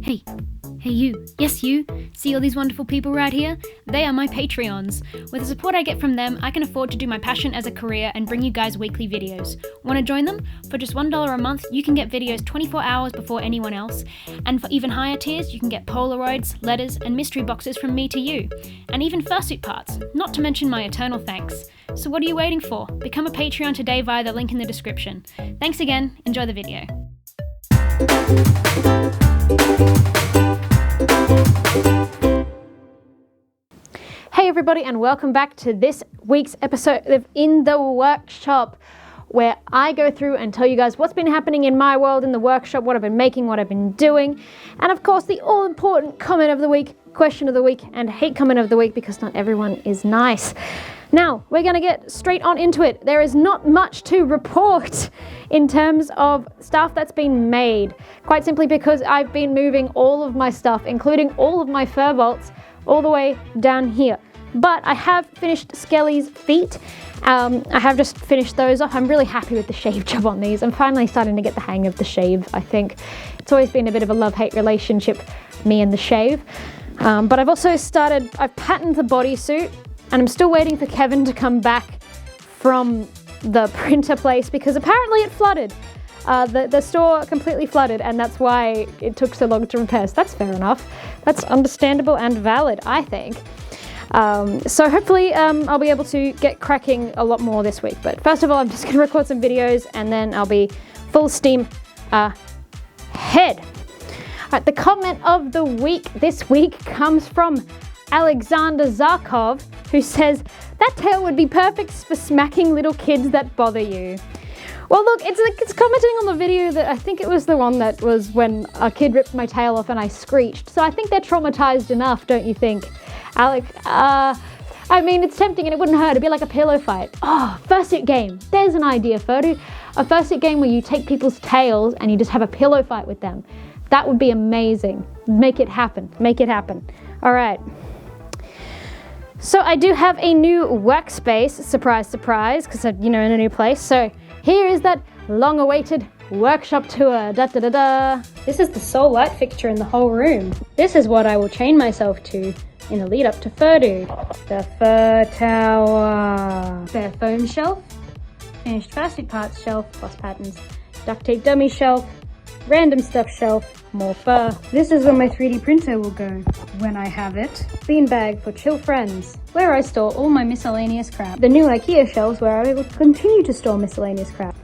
Hey you, yes you, see all these wonderful people right here? They are my Patreons. With the support I get from them, I can afford to do my passion as a career and bring you guys weekly videos. Want to join them? For just $1 a month, you can get videos 24 hours before anyone else. And for even higher tiers, you can get Polaroids, letters, and mystery boxes from me to you. And even fursuit parts, not to mention my eternal thanks. So what are you waiting for? Become a Patreon today via the link in the description. Thanks again, enjoy the video. Hey everybody, and welcome back to this week's episode of In the Workshop, where I go through and tell you guys what's been happening in my world in the workshop, what I've been making, what I've been doing, and of course the all-important comment of the week, question of the week, and hate comment of the week, because not everyone is nice. Now, we're going to get straight on into it. There is not much to report in terms of stuff that's been made, quite simply because I've been moving all of my stuff, including all of my fur bolts, all the way down here. But I have finished Skelly's feet. I have just finished those off. I'm really happy with the shave job on these. I'm finally starting to get the hang of the shave, I think. It's always been a bit of a love-hate relationship, me and the shave. But I've also I've patterned the bodysuit, and I'm still waiting for Kevin to come back from the printer place because apparently it flooded. The store completely flooded, and that's why it took so long to repair. So that's fair enough. That's understandable and valid, I think. So hopefully I'll be able to get cracking a lot more this week. But first of all, I'm just going to record some videos, and then I'll be full steam ahead. Alright, the comment of the week this week comes from Alexander Zarkov, who says, "That tail would be perfect for smacking little kids that bother you." Well, look, it's commenting on the video that I think it was the one that was when a kid ripped my tail off and I screeched. So I think they're traumatized enough, don't you think, Alex? I mean, it's tempting and it wouldn't hurt. It'd be like a pillow fight. Oh, fursuit game. There's an idea, Ferdu. A fursuit game where you take people's tails and you just have a pillow fight with them. That would be amazing. Make it happen. Make it happen. All right. So I do have a new workspace. Surprise, surprise, because I'm, in a new place. So here is that long-awaited workshop tour. Da da da da. This is the sole light fixture in the whole room. This is what I will chain myself to in the lead up to Ferdu. The fur tower. Bare foam shelf. Finished fursuit parts shelf, plus patterns. Duct tape dummy shelf. Random stuff shelf. More fur. This is where my 3D printer will go when I have it. Beanbag for chill friends, where I store all my miscellaneous crap. The new IKEA shelves where I will continue to store miscellaneous crap.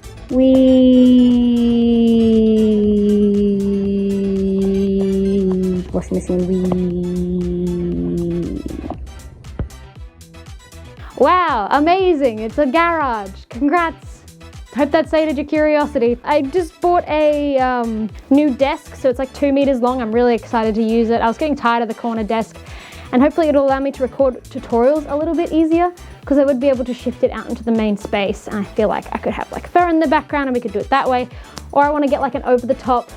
What's missing? Wow, amazing! It's a garage. Congrats! Hope that sated your curiosity. I just bought a new desk, so it's like 2 meters long. I'm really excited to use it. I was getting tired of the corner desk, and hopefully it'll allow me to record tutorials a little bit easier, because I would be able to shift it out into the main space, and I feel like I could have like fur in the background and we could do it that way. Or I want to get like an over-the-top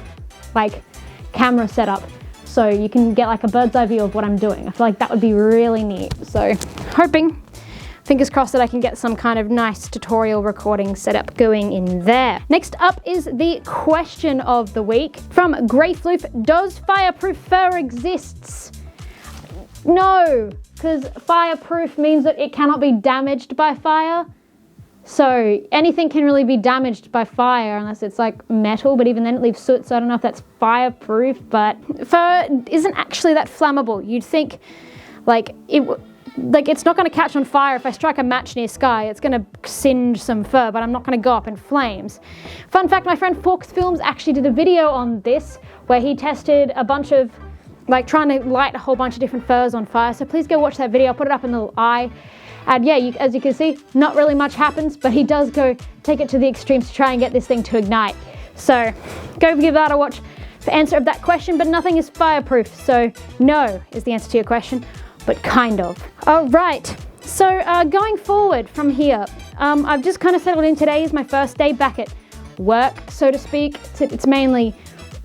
like camera setup, so you can get like a bird's eye view of what I'm doing. I feel like that would be really neat. So hoping, fingers crossed, that I can get some kind of nice tutorial recording setup going in there. Next up is the question of the week from Greyfloof. Does fireproof fur exists? No, because fireproof means that it cannot be damaged by fire. So anything can really be damaged by fire unless it's like metal, but even then it leaves soot, so I don't know if that's fireproof. But fur isn't actually that flammable. You'd think it's not going to catch on fire. If I strike a match near sky, it's going to singe some fur, but I'm not going to go up in flames. Fun fact, my friend Forks Films actually did a video on this where he tested a bunch of, trying to light a whole bunch of different furs on fire. So please go watch that video. I'll put it up in the little eye. And yeah, as you can see, not really much happens, but he does go take it to the extremes to try and get this thing to ignite. So go give that a watch for answer of that question, but nothing is fireproof. So no is the answer to your question. But kind of. All right, so going forward from here, I've just kind of settled in. Today is my first day back at work, so to speak. It's mainly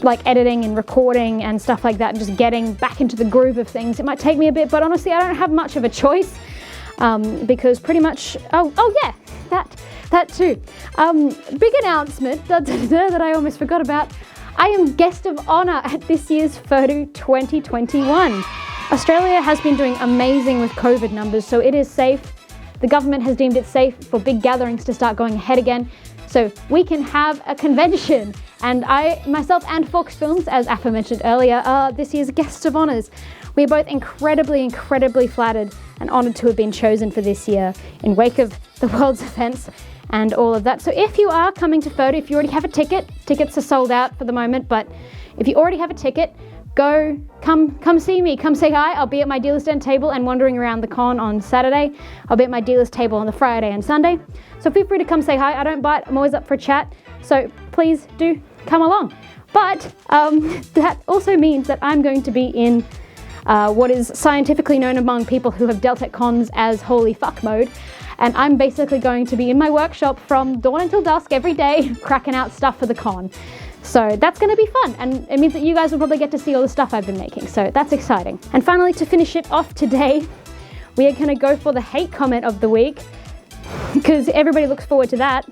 like editing and recording and stuff like that, and just getting back into the groove of things. It might take me a bit, but honestly, I don't have much of a choice because pretty much, oh yeah, that too. Big announcement that I almost forgot about. I am guest of honour at this year's FOTU 2021. Australia has been doing amazing with COVID numbers, so it is safe. The government has deemed it safe for big gatherings to start going ahead again, so we can have a convention. And I, myself and Fox Films, as aforementioned earlier, are this year's guests of honours. We are both incredibly flattered and honoured to have been chosen for this year in wake of the world's events and all of that. So if you are coming to FOTU, if you already have a ticket, tickets are sold out for the moment, but if you already have a ticket, come see me, come say hi. I'll be at my dealer's den table and wandering around the con on Saturday. I'll be at my dealer's table on the Friday and Sunday. So feel free to come say hi. I don't bite, I'm always up for a chat. So please do come along. But that also means that I'm going to be in what is scientifically known among people who have dealt at cons as holy fuck mode. And I'm basically going to be in my workshop from dawn until dusk every day, cracking out stuff for the con. So that's going to be fun, and it means that you guys will probably get to see all the stuff I've been making, so that's exciting. And finally, to finish it off today, we are going to go for the hate comment of the week, because everybody looks forward to that.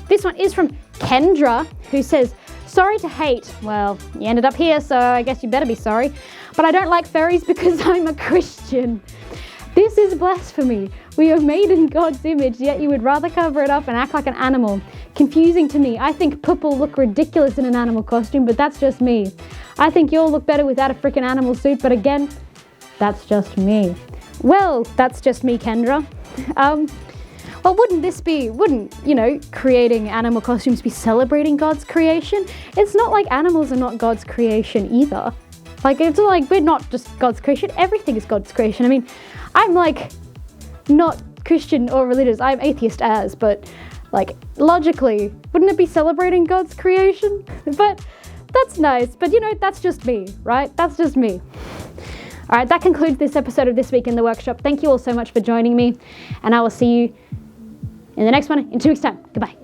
This one is from Kendra, who says, "Sorry to hate. Well, you ended up here, so I guess you better be sorry. But I don't like furries because I'm a Christian. This is blasphemy. We are made in God's image, yet you would rather cover it up and act like an animal. Confusing to me. I think people look ridiculous in an animal costume, but that's just me. I think you'll look better without a freaking animal suit, but again, that's just me." Well, that's just me, Kendra. Well, wouldn't, creating animal costumes be celebrating God's creation? It's not like animals are not God's creation either. Like, it's like, we're not just God's creation, everything is God's creation. I mean, I'm like, not Christian or religious, I'm atheist but like, logically, wouldn't it be celebrating God's creation? But that's nice, but that's just me, right? That's just me. All right, that concludes this episode of This Week in the Workshop. Thank you all so much for joining me, and I will see you in the next one in 2 weeks' time. Goodbye.